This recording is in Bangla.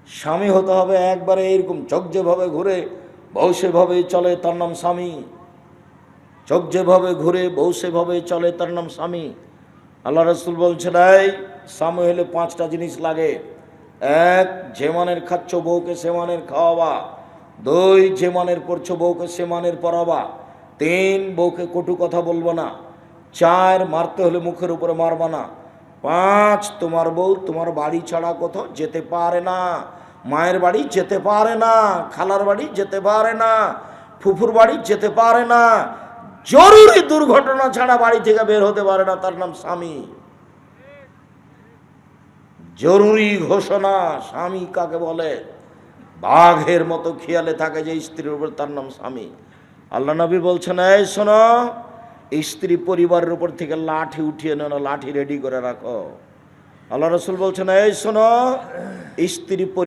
স্বামী হতে হবে একবারে এইরকম চোখ যেভাবে ঘুরে বউ সেভাবে চলে তার নাম স্বামী। চোখ যেভাবে ঘুরে বউ সেভাবে চলে তার নাম স্বামী। আল্লাহ রসুল বলছেন, এই স্বামী হলে 5টা জিনিস লাগে। 1, যে মানের খাচ্ছ বউকে সে মানের খাওয়াবা। 2, যে মানের পড়ছো বউকে সে মানের পড়াবা। 3, বউকে কটু কথা বলবো না। 4, মারতে হলে মুখের উপরে মারবা না। 5, তোমার বউ তোমার বাড়ি ছাড়া কোথাও যেতে পারে না। মায়ের বাড়ি যেতে পারে না, খালার বাড়ি যেতে পারে না, ফুফুর বাড়ি যেতে পারে না, জরুরি দুর্ঘটনা ছাড়া বাড়ি থেকে বের হতে পারে না, তার নাম স্বামী। জরুরি ঘোষণা। স্বামী কাকে বলে? বাঘের মতো খেয়ালে থাকে যে স্ত্রীর উপর, তার নাম স্বামী। আল্লাহ নবী বলছেন, এই শোনো, স্ত্রী পরিবারের উপর থেকে লাঠি উঠিয়ে নেও না, লাঠি রেডি করে রাখো। আল্লাহ রসুল বলছেন, এই শোনো, স্ত্রী